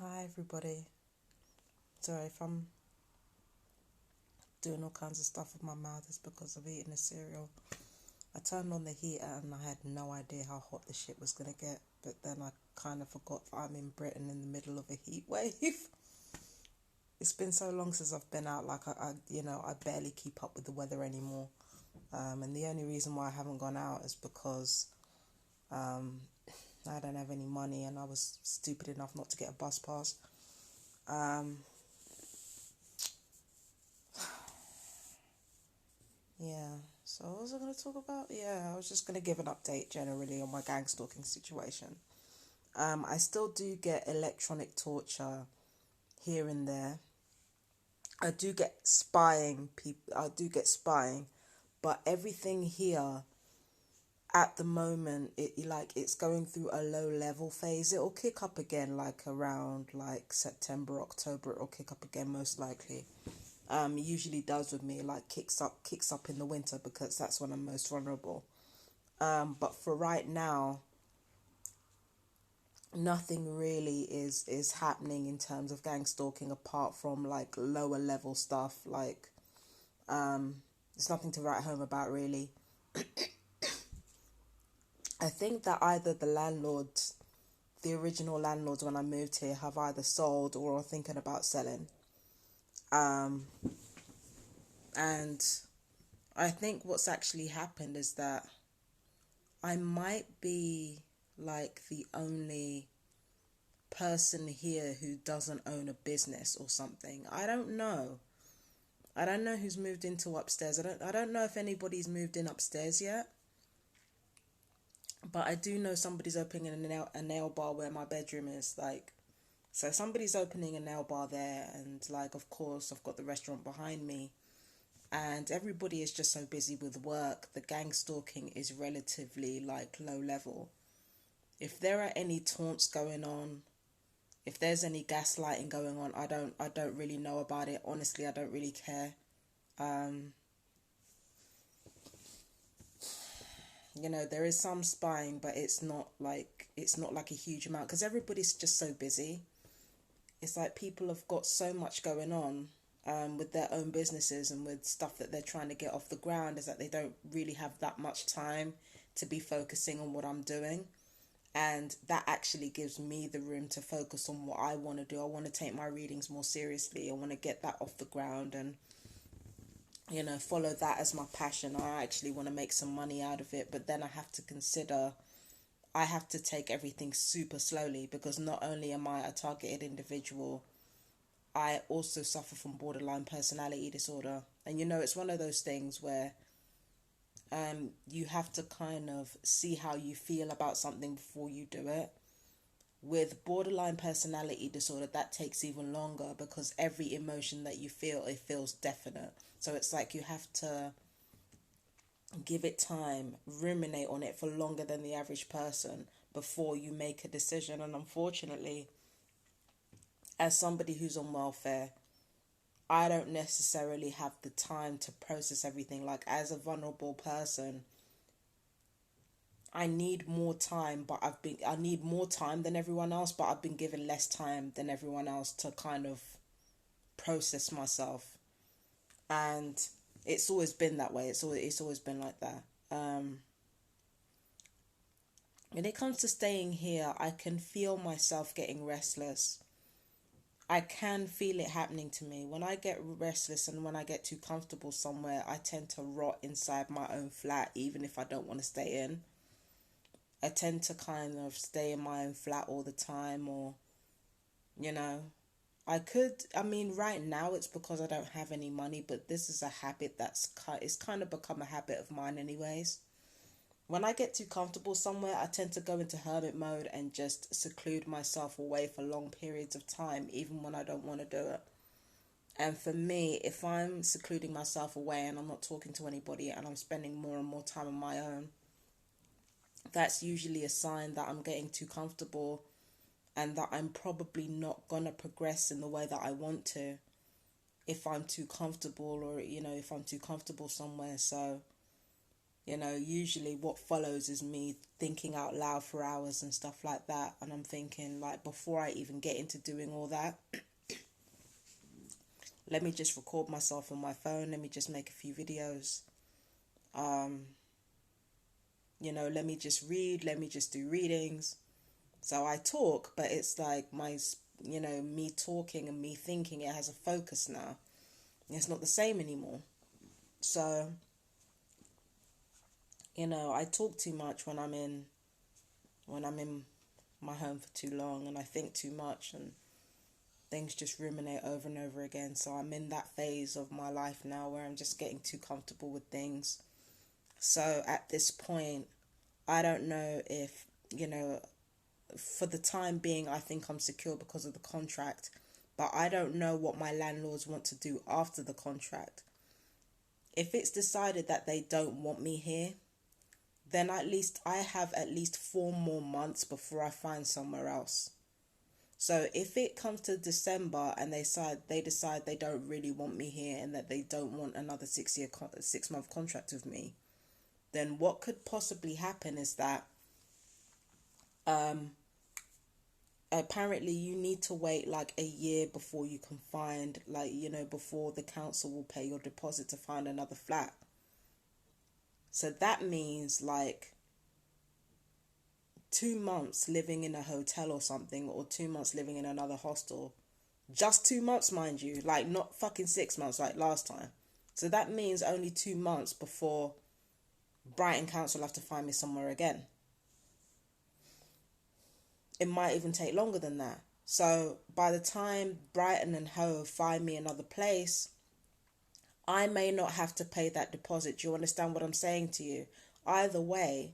Hi everybody. Sorry if I'm doing all kinds of stuff with my mouth, it's because of eating a cereal. I turned on the heater and I had no idea how hot the shit was gonna get, but then I kind of forgot that I'm in Britain in the middle of a heat wave. It's been so long since I've been out, like I barely keep up with the weather anymore. And the only reason why I haven't gone out is because I don't have any money and I was stupid enough not to get a bus pass. Yeah, so what was I going to talk about? Yeah, I was just going to give an update generally on my gang stalking situation. I still do get electronic torture here and there. I do get spying people. I do get spying, but everything here at the moment, it's going through a low level phase. It'll kick up again like around like September, October. It'll kick up again most likely. It usually does with me, like kicks up in the winter because that's when I'm most vulnerable. But for right now, nothing really is happening in terms of gang stalking apart from like lower level stuff. Like, there's nothing to write home about really. I think that either the landlords, the original landlords when I moved here, have either sold or are thinking about selling. Um, and I think what's actually happened is that I might be like the only person here who doesn't own a business or something. I don't know. I don't know who's moved into upstairs. I don't know if anybody's moved in upstairs yet. But I do know somebody's opening a nail bar where my bedroom is, like, so somebody's opening a nail bar there, and like of course I've got the restaurant behind me, and everybody is just so busy with work. The gang stalking is relatively like low level. If there are any taunts going on, if there's any gaslighting going on, I don't really know about it. Honestly, I don't really care. Um, there is some spying, but it's not like a huge amount because everybody's just so busy. It's like people have got so much going on with their own businesses and with stuff that they're trying to get off the ground, is that they don't really have that much time to be focusing on what I'm doing. And that actually gives me the room to focus on what I want to do. I want to take my readings more seriously. I want to get that off the ground and follow that as my passion. I actually want to make some money out of it, but then I have to take everything super slowly because not only am I a targeted individual, I also suffer from borderline personality disorder. And it's one of those things where you have to kind of see how you feel about something before you do it. With borderline personality disorder, that takes even longer because every emotion that you feel, it feels definite. So it's like you have to give it time, ruminate on it for longer than the average person before you make a decision. And unfortunately, as somebody who's on welfare, I don't necessarily have the time to process everything. Like, as a vulnerable person, I need more time, but I need more time than everyone else, but I've been given less time than everyone else to kind of process myself. And it's always been that way. It's always been like that. When it comes to staying here, I can feel myself getting restless. I can feel it happening to me. When I get restless and when I get too comfortable somewhere, I tend to rot inside my own flat, even if I don't want to stay in. I tend to kind of stay in my own flat all the time, or, you know, I mean, right now it's because I don't have any money, but this is a habit it's kind of become a habit of mine anyways. When I get too comfortable somewhere, I tend to go into hermit mode and just seclude myself away for long periods of time, even when I don't want to do it. And for me, if I'm secluding myself away and I'm not talking to anybody and I'm spending more and more time on my own, that's usually a sign that I'm getting too comfortable and that I'm probably not going to progress in the way that I want to if I'm too comfortable, or, if I'm too comfortable somewhere. So You know, usually what follows is me thinking out loud for hours and stuff like that. And I'm thinking, like, before I even get into doing all that, let me just record myself on my phone. Let me just make a few videos. You know, let me just read. Let me just do readings. So I talk, but it's like me talking and me thinking, it has a focus now. It's not the same anymore. So, you know, I talk too much when I'm in my home for too long, and I think too much, and things just ruminate over and over again. So I'm in that phase of my life now where I'm just getting too comfortable with things. So at this point, I don't know if, you know, for the time being, I think I'm secure because of the contract, but I don't know what my landlords want to do after the contract. If it's decided that they don't want me here, then at least I have at least 4 more months before I find somewhere else. So if it comes to December and they decide they don't really want me here and that they don't want another 6-month contract with me, then what could possibly happen is that apparently you need to wait like a year before you can find, like, you know, before the council will pay your deposit to find another flat. So that means like 2 months living in a hotel or something, or 2 months living in another hostel. Just 2 months, mind you, like not fucking 6 months like last time. So that means only 2 months before Brighton Council have to find me somewhere again. It might even take longer than that. So by the time Brighton and Hove find me another place, I may not have to pay that deposit. Do you understand what I'm saying to you? Either way,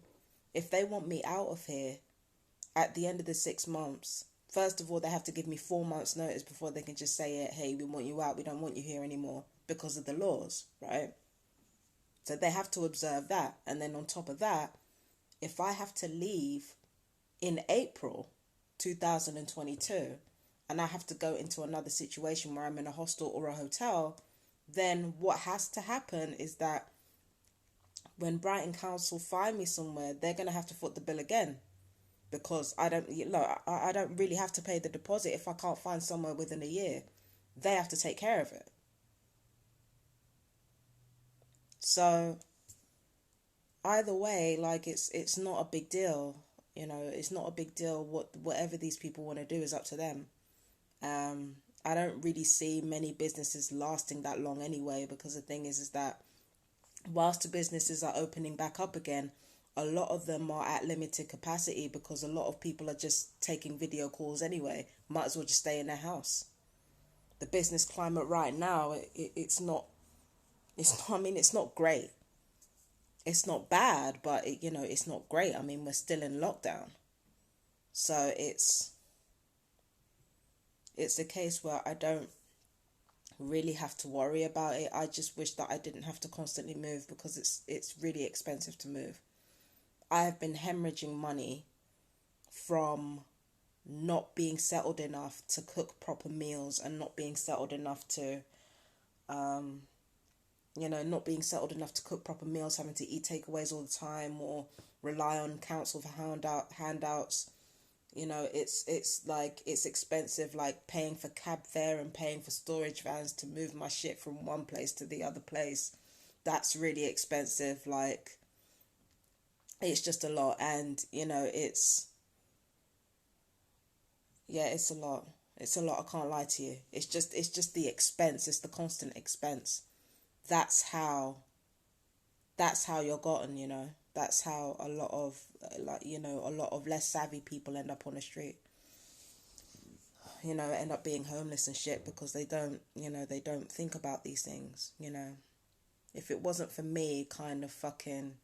if they want me out of here at the end of the 6 months, first of all, they have to give me 4 months notice before they can just say it, hey, we want you out, we don't want you here anymore, because of the laws, right? So they have to observe that. And then on top of that, if I have to leave in April 2022 and I have to go into another situation where I'm in a hostel or a hotel, then what has to happen is that when Brighton Council find me somewhere, they're going to have to foot the bill again, because I don't really have to pay the deposit if I can't find somewhere within a year. They have to take care of it. So either way, like it's not a big deal. You know, it's not a big deal. Whatever these people want to do is up to them. I don't really see many businesses lasting that long anyway, because the thing is that whilst the businesses are opening back up again, a lot of them are at limited capacity because a lot of people are just taking video calls anyway. Might as well just stay in their house. The business climate right now, it's not great. It's not bad, but it's not great. I mean, we're still in lockdown. So it's a case where I don't really have to worry about it. I just wish that I didn't have to constantly move, because it's really expensive to move. I have been hemorrhaging money from not being settled enough to cook proper meals, and not being settled enough to cook proper meals, having to eat takeaways all the time or rely on council for handouts. You know, it's expensive, like paying for cab fare and paying for storage vans to move my shit from one place to the other place. That's really expensive. Like, it's just a lot. And, it's a lot. It's a lot. I can't lie to you. It's just the expense. It's the constant expense. That's how you're gotten, That's how a lot of, a lot of less savvy people end up on the street. End up being homeless and shit because they don't think about these things, If it wasn't for me kind of fucking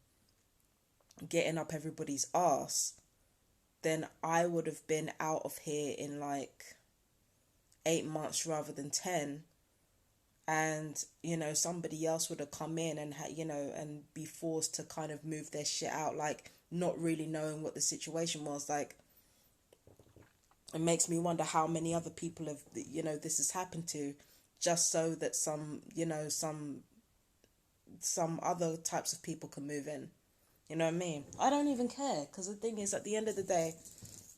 getting up everybody's arse, then I would have been out of here in like 8 months rather than 10. And, somebody else would have come in and, and be forced to kind of move their shit out, like, not really knowing what the situation was. Like, it makes me wonder how many other people have, this has happened to, just so that some other types of people can move in. You know what I mean? I don't even care, because the thing is, at the end of the day,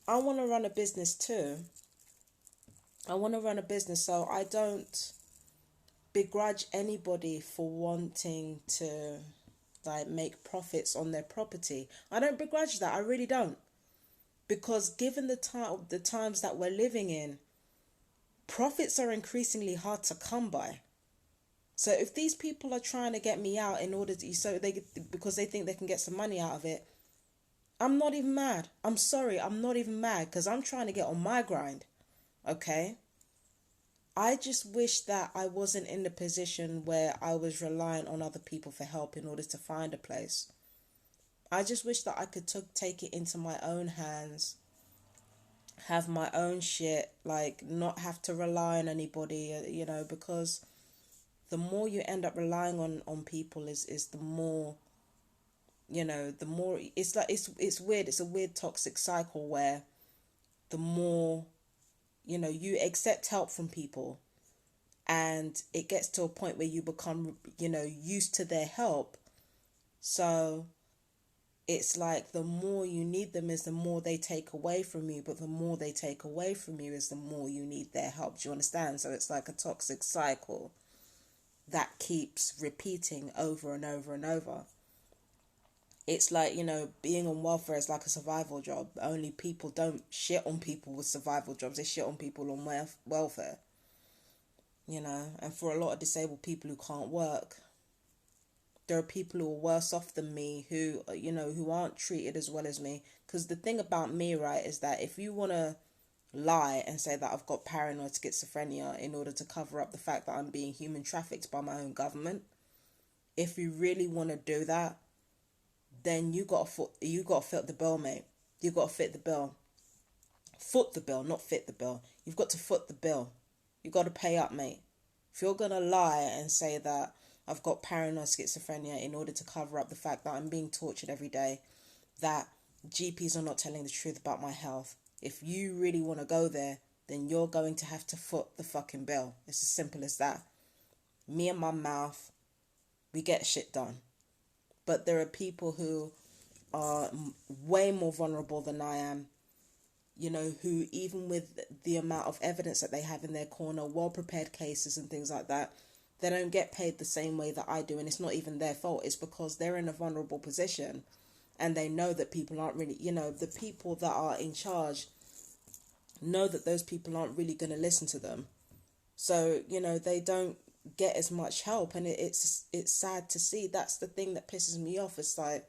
I want to run a business too. I want to run a business, so I don't begrudge anybody for wanting to like make profits on their property. I don't begrudge that. I really don't. Because given the times that we're living in, profits are increasingly hard to come by. So if these people are trying to get me out in order to, because they think they can get some money out of it, I'm not even mad. I'm sorry, I'm not even mad, because I'm trying to get on my grind. Okay? I just wish that I wasn't in the position where I was relying on other people for help in order to find a place. I just wish that I could take it into my own hands, have my own shit, like not have to rely on anybody, because the more you end up relying on people is the more, the more it's like, it's weird. It's a weird toxic cycle where the more, you accept help from people, and it gets to a point where you become, used to their help. So it's like the more you need them is the more they take away from you, but the more they take away from you is the more you need their help. Do you understand? So it's like a toxic cycle that keeps repeating over and over and over. It's like, being on welfare is like a survival job. Only people don't shit on people with survival jobs. They shit on people on welfare. And for a lot of disabled people who can't work, there are people who are worse off than me who aren't treated as well as me. Because the thing about me, right, is that if you want to lie and say that I've got paranoid schizophrenia in order to cover up the fact that I'm being human trafficked by my own government, if you really want to do that, then you got to fit the bill, mate. You got to fit the bill. Foot the bill, not fit the bill. You've got to foot the bill. You got to pay up, mate. If you're going to lie and say that I've got paranoid schizophrenia in order to cover up the fact that I'm being tortured every day, that GPs are not telling the truth about my health, if you really want to go there, then you're going to have to foot the fucking bill. It's as simple as that. Me and my mouth, we get shit done. But there are people who are way more vulnerable than I am, who even with the amount of evidence that they have in their corner, well-prepared cases and things like that, they don't get paid the same way that I do. And it's not even their fault. It's because they're in a vulnerable position and they know that people aren't really, the people that are in charge know that those people aren't really going to listen to them. So, they don't get as much help, and it's sad to see. That's the thing that pisses me off. It's like,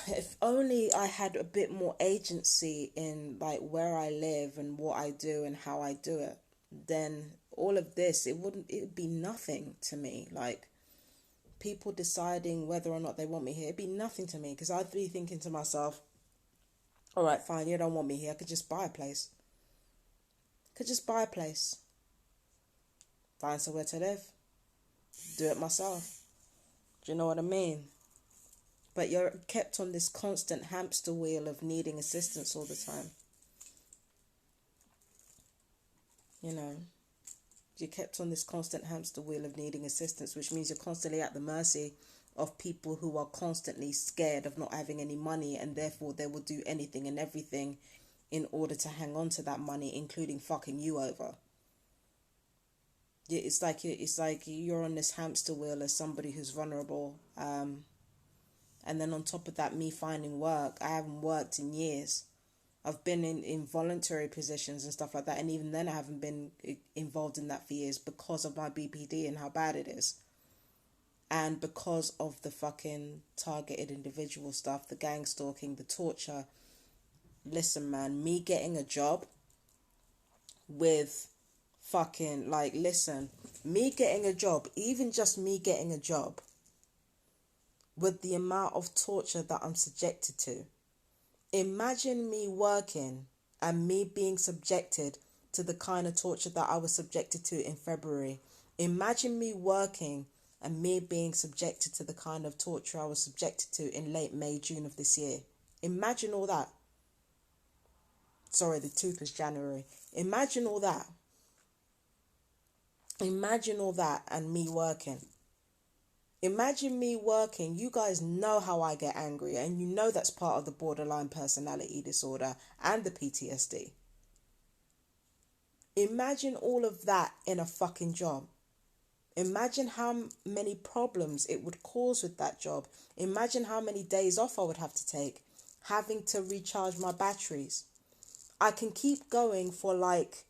if only I had a bit more agency in like where I live and what I do and how I do it, then all of this, it would be nothing to me. Like, people deciding whether or not they want me here, it'd be nothing to me, because I'd be thinking to myself, all right, fine, you don't want me here, I could just buy a place. Find somewhere to live. Do it myself. Do you know what I mean? But you're kept on this constant hamster wheel of needing assistance all the time. You're kept on this constant hamster wheel of needing assistance, which means you're constantly at the mercy of people who are constantly scared of not having any money, and therefore they will do anything and everything in order to hang on to that money, including fucking you over. It's like you're on this hamster wheel as somebody who's vulnerable. And then on top of that, me finding work, I haven't worked in years. I've been in voluntary positions and stuff like that. And even then I haven't been involved in that for years because of my BPD and how bad it is. And because of the fucking targeted individual stuff, the gang stalking, the torture. Listen, man, me getting a job with fucking, me getting a job, even just me getting a job, with the amount of torture that I'm subjected to. Imagine me working and me being subjected to the kind of torture that I was subjected to in February. Imagine me working and me being subjected to the kind of torture I was subjected to in late May, June of this year. Imagine all that. Sorry, the tooth was January. Imagine all that. Imagine all that and me working. Imagine me working. You guys know how I get angry, and you know that's part of the borderline personality disorder and the PTSD. Imagine all of that in a fucking job. Imagine how many problems it would cause with that job. Imagine how many days off I would have to take, having to recharge my batteries. I can keep going for like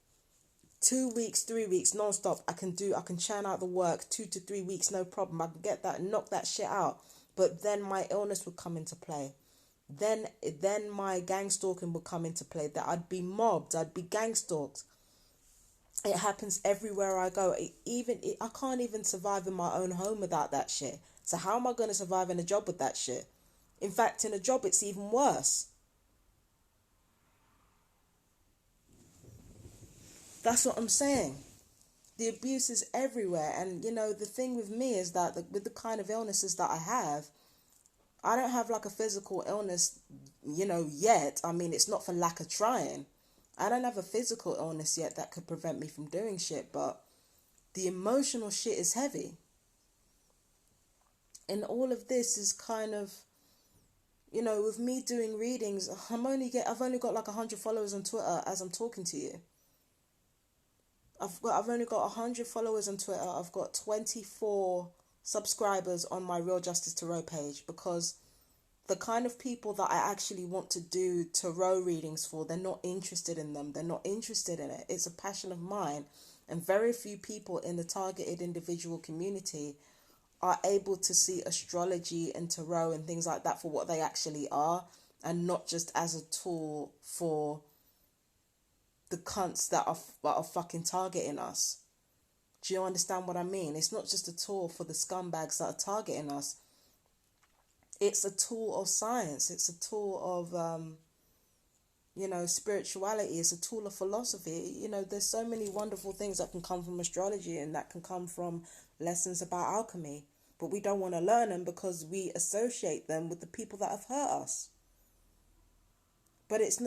2 weeks, 3 weeks, non-stop. I can churn out the work 2 to 3 weeks, no problem. I can get that, knock that shit out. But then my illness would come into play. Then my gang stalking would come into play. That I'd be mobbed, I'd be gang stalked. It happens everywhere I go. I can't even survive in my own home without that shit. So how am I going to survive in a job with that shit? In fact, in a job, it's even worse. That's what I'm saying. The abuse is everywhere. And, the thing with me is that with the kind of illnesses that I have, I don't have like a physical illness, yet. I mean, it's not for lack of trying. I don't have a physical illness yet that could prevent me from doing shit, but the emotional shit is heavy. And all of this is kind of, with me doing readings, I've only got like 100 followers on Twitter as I'm talking to you. I've only got 100 followers on Twitter. I've got 24 subscribers on my Real Justice Tarot page, because the kind of people that I actually want to do tarot readings for, they're not interested in them. They're not interested in it. It's a passion of mine. And very few people in the targeted individual community are able to see astrology and tarot and things like that for what they actually are, and not just as a tool for the cunts that are fucking targeting us. Do you understand what I mean? It's not just a tool for the scumbags that are targeting us. It's a tool of science. It's a tool of, spirituality. It's a tool of philosophy. There's so many wonderful things that can come from astrology and that can come from lessons about alchemy. But we don't want to learn them because we associate them with the people that have hurt us. But it's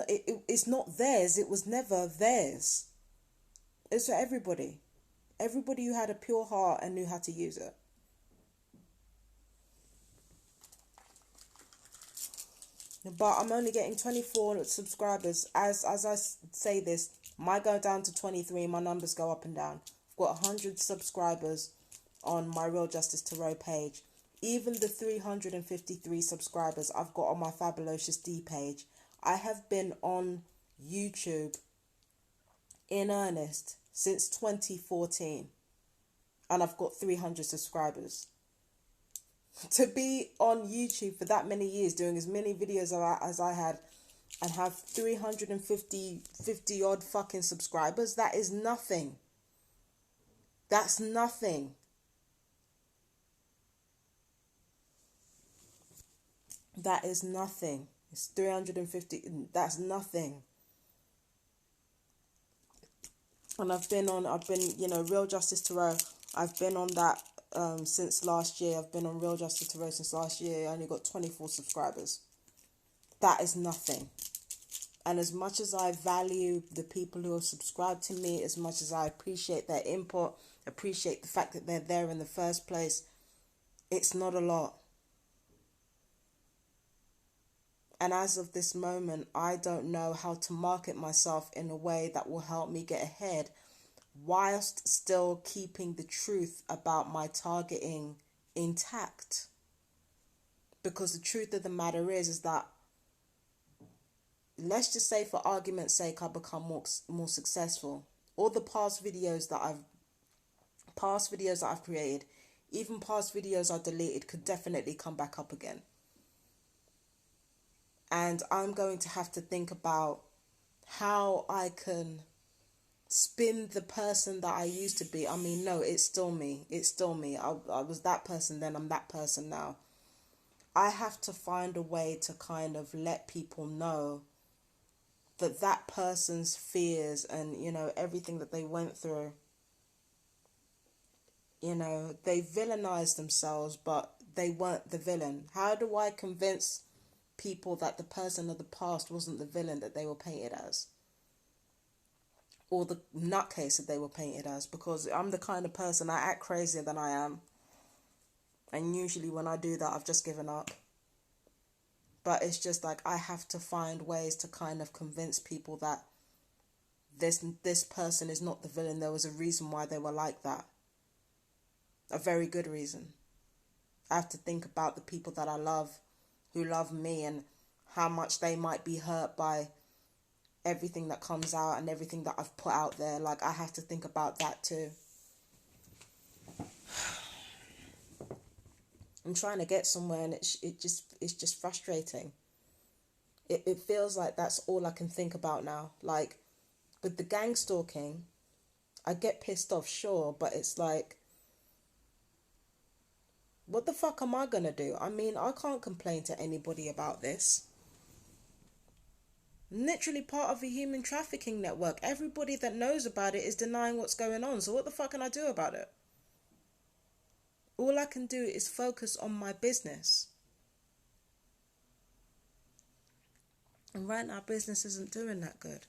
not theirs. It was never theirs. It's for everybody. Everybody who had a pure heart and knew how to use it. But I'm only getting 24 subscribers. As I say this, might go down to 23. My numbers go up and down. I've got 100 subscribers on my Real Justice Tarot page. Even the 353 subscribers I've got on my Fabulous D page. I have been on YouTube in earnest since 2014. And I've got 300 subscribers. To be on YouTube for that many years, doing as many videos as I had, and have 350 odd fucking subscribers, that is nothing. That's nothing. That is nothing. It's 350. That's nothing. And I've been, Real Justice Tarot. I've been on that since last year. I've been on Real Justice Tarot since last year. I only got 24 subscribers. That is nothing. And as much as I value the people who have subscribed to me, as much as I appreciate their input, appreciate the fact that they're there in the first place, it's not a lot. And as of this moment, I don't know how to market myself in a way that will help me get ahead, whilst still keeping the truth about my targeting intact. Because the truth of the matter is that, let's just say for argument's sake, I become more successful. All the past videos that I've created, even past videos I deleted, could definitely come back up again. And I'm going to have to think about how I can spin the person that I used to be. I mean, no, it's still me. It's still me. I was that person then, I'm that person now. I have to find a way to kind of let people know that person's fears and, everything that they went through, they villainized themselves, but they weren't the villain. How do I convince people that the person of the past wasn't the villain that they were painted as? Or the nutcase that they were painted as? Because I'm the kind of person, I act crazier than I am. And usually when I do that, I've just given up. But it's just like I have to find ways to kind of convince people that this person is not the villain. There was a reason why they were like that. A very good reason. I have to think about the people that I love, who love me, and how much they might be hurt by everything that comes out and everything that I've put out there. Like, I have to think about that too. I'm trying to get somewhere, and it's just frustrating. It feels like that's all I can think about now. Like, with the gang stalking, I get pissed off, sure, but it's like, what the fuck am I gonna do? I mean, I can't complain to anybody about this. I'm literally part of a human trafficking network. Everybody that knows about it is denying what's going on. So what the fuck can I do about it? All I can do is focus on my business. And right now, business isn't doing that good.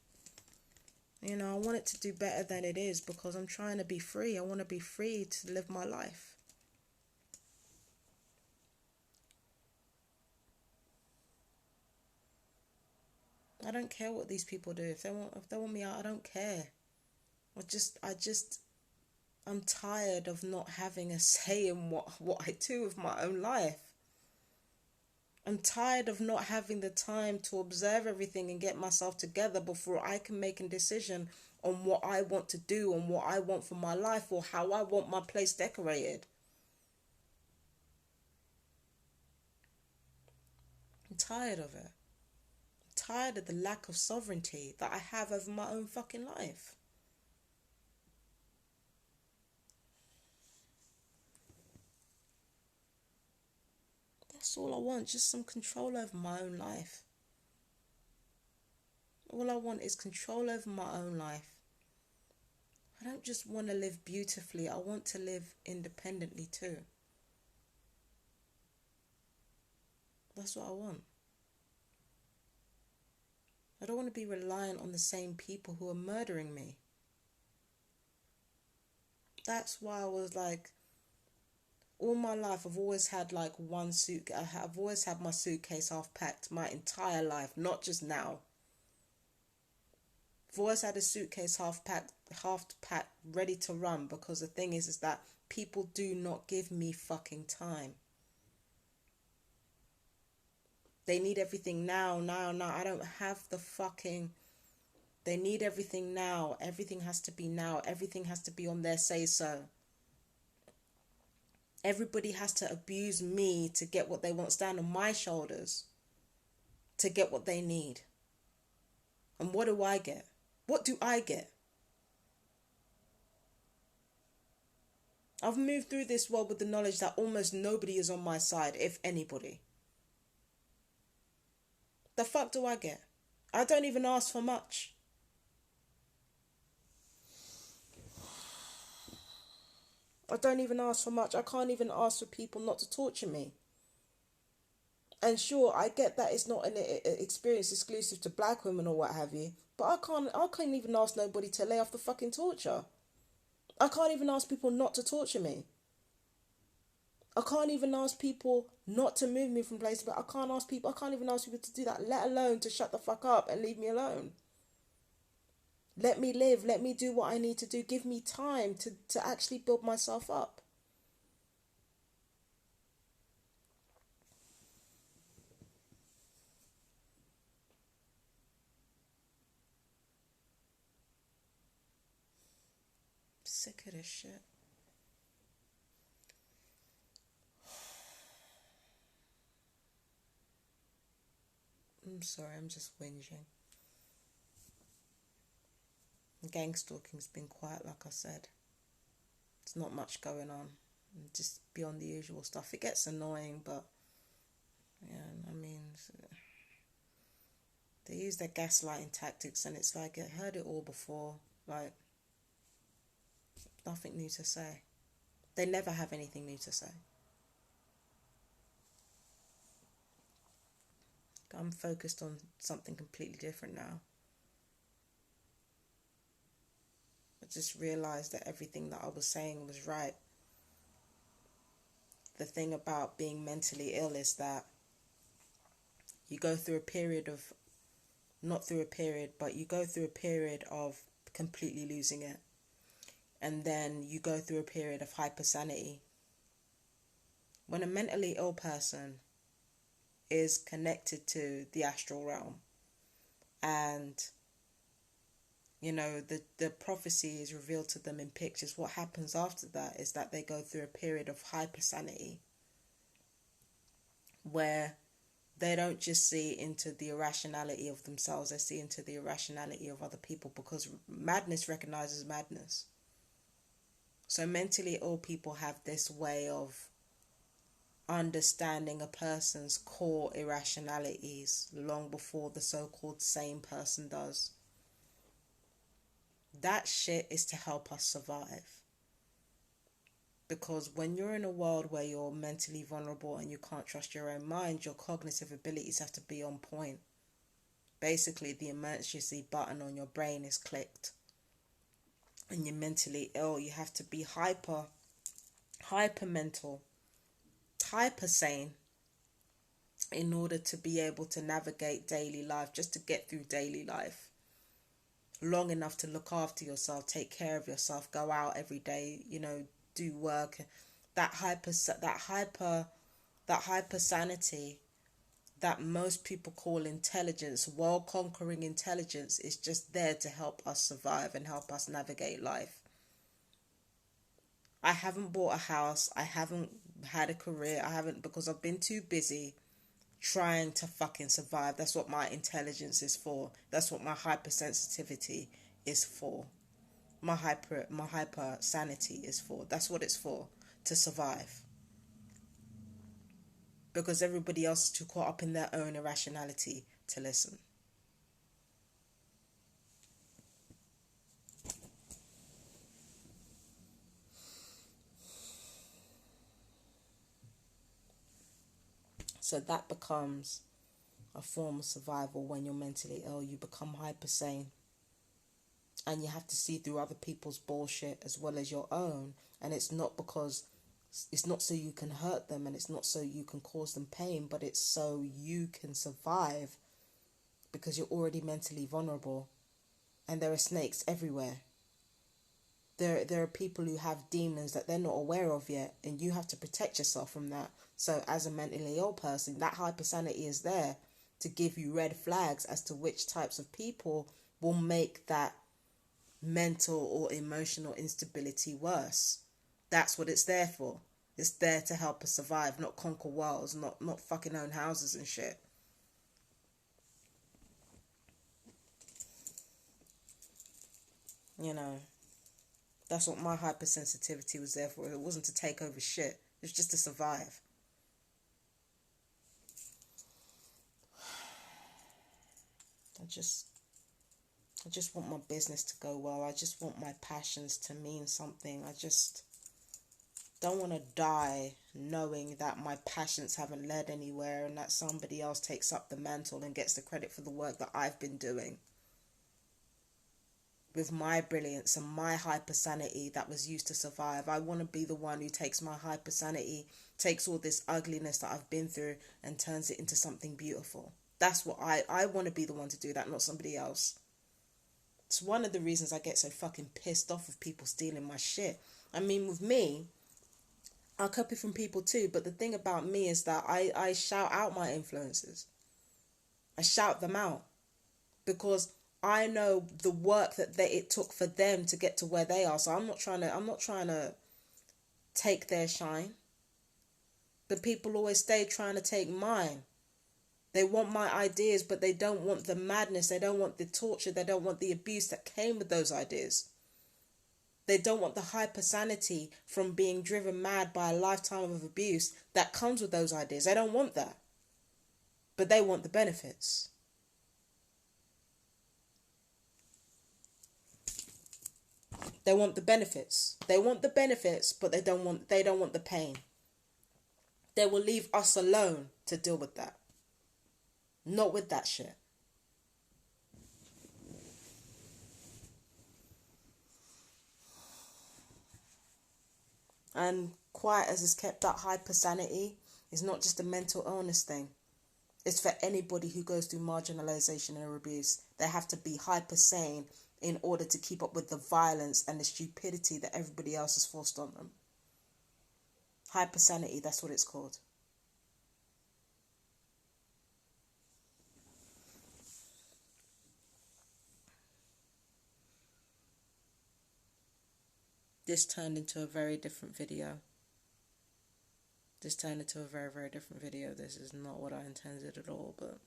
You know, I want it to do better than it is because I'm trying to be free. I want to be free to live my life. I don't care what these people do. If they want me out, I don't care. I'm tired of not having a say in what I do with my own life. I'm tired of not having the time to observe everything and get myself together before I can make a decision on what I want to do and what I want for my life or how I want my place decorated. I'm tired of it. I'm tired of the lack of sovereignty that I have over my own fucking life. That's all I want, just some control over my own life. All I want is control over my own life. I don't just want to live beautifully, I want to live independently too. That's what I want. I don't want to be reliant on the same people who are murdering me. That's why I was like, all my life I've always had like one suit. I've always had my suitcase half packed my entire life, not just now. I've always had a suitcase half packed, ready to run, because the thing is that people do not give me fucking time. They need everything now. I don't have the fucking... They need everything now. Everything has to be now. Everything has to be on their say-so. Everybody has to abuse me to get what they want, stand on my shoulders to get what they need. And what do I get? What do I get? I've moved through this world with the knowledge that almost nobody is on my side, if anybody. The fuck do I get? I don't even ask for much. I don't even ask for much. I can't even ask for people not to torture me. And sure, I get that it's not an experience exclusive to black women or what have you, but I can't even ask nobody to lay off the fucking torture. I can't even ask people not to torture me. I can't even ask people not to move me from place, but I can't even ask people to do that, let alone to shut the fuck up and leave me alone. Let me live, let me do what I need to do, give me time to actually build myself up. Sick of this shit. I'm sorry, I'm just whinging. Gangstalking's been quiet, like I said. There's not much going on. Just beyond the usual stuff. It gets annoying, but yeah, I mean, they use their gaslighting tactics, and it's like I heard it all before. Like, nothing new to say. They never have anything new to say. I'm focused on something completely different now. I just realised that everything that I was saying was right. the thing about being mentally ill is that you go through a period of, not through a period, but you go through a period of completely losing it. And then you go through a period of hypersanity. When a mentally ill person is connected to the astral realm, and you know, the prophecy is revealed to them in pictures, what happens after that is that they go through a period of hypersanity where they don't just see into the irrationality of themselves, they see into the irrationality of other people, because madness recognizes madness. So mentally ill people have this way of understanding a person's core irrationalities long before the so-called sane person does. That shit is to help us survive. Because when you're in a world where you're mentally vulnerable and you can't trust your own mind, your cognitive abilities have to be on point. Basically, the emergency button on your brain is clicked. And you're mentally ill, you have to be hyper mental, hyper sane, in order to be able to navigate daily life, just to get through daily life long enough to look after yourself, take care of yourself, go out every day, you know, do work. That hyper sanity that most people call intelligence, world conquering intelligence, is just there to help us survive and help us navigate life. I haven't bought a house, I haven't had a career, because I've been too busy trying to fucking survive. That's what my intelligence is for. That's what my hypersensitivity is for. My hyper sanity is for. That's what it's for, to survive. Because everybody else is too caught up in their own irrationality to listen. So that becomes a form of survival when you're mentally ill. You become hyper sane. And you have to see through other people's bullshit as well as your own. And it's not so you can hurt them, and it's not so you can cause them pain, but it's so you can survive, because you're already mentally vulnerable. And there are snakes everywhere. There are people who have demons that they're not aware of yet, and you have to protect yourself from that. So as a mentally ill person, that hypersanity is there to give you red flags as to which types of people will make that mental or emotional instability worse. That's what it's there for. It's there to help us survive, not conquer worlds, not fucking own houses and shit. You know, that's what my hypersensitivity was there for. It wasn't to take over shit. It was just to survive. I just want my business to go well. I just want my passions to mean something. I just don't want to die knowing that my passions haven't led anywhere, and that somebody else takes up the mantle and gets the credit for the work that I've been doing with my brilliance and my hypersanity that was used to survive. I want to be the one who takes my hypersanity, takes all this ugliness that I've been through, and turns it into something beautiful. That's what I want to be the one to do that, not somebody else. It's one of the reasons I get so fucking pissed off with people stealing my shit. I mean, with me, I'll copy from people too, but the thing about me is that I shout out my influences. I shout them out, because I know the work that it took for them to get to where they are. So I'm not trying to take their shine. But people always stay trying to take mine. They want my ideas, but they don't want the madness. They don't want the torture. They don't want the abuse that came with those ideas. They don't want the hypersanity from being driven mad by a lifetime of abuse that comes with those ideas. They don't want that. But they want the benefits. They want the benefits. They want the benefits, but they don't want the pain. They will leave us alone to deal with that. Not with that shit. And quiet as is kept, that hypersanity is not just a mental illness thing. It's for anybody who goes through marginalization and abuse. They have to be hyper sane in order to keep up with the violence and the stupidity that everybody else has forced on them. Hypersanity, that's what it's called. This turned into a very different video. This turned into a very, very different video. This is not what I intended at all, but,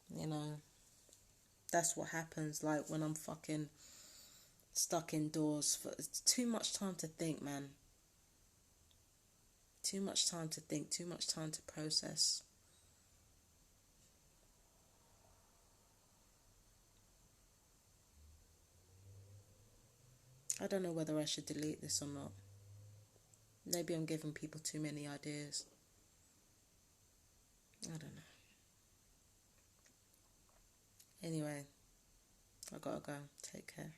you know, that's what happens, like, when I'm fucking stuck indoors for too much time to think, man. Too much time to think, too much time to process. I don't know whether I should delete this or not. Maybe I'm giving people too many ideas. I don't know. Anyway, I gotta go. Take care.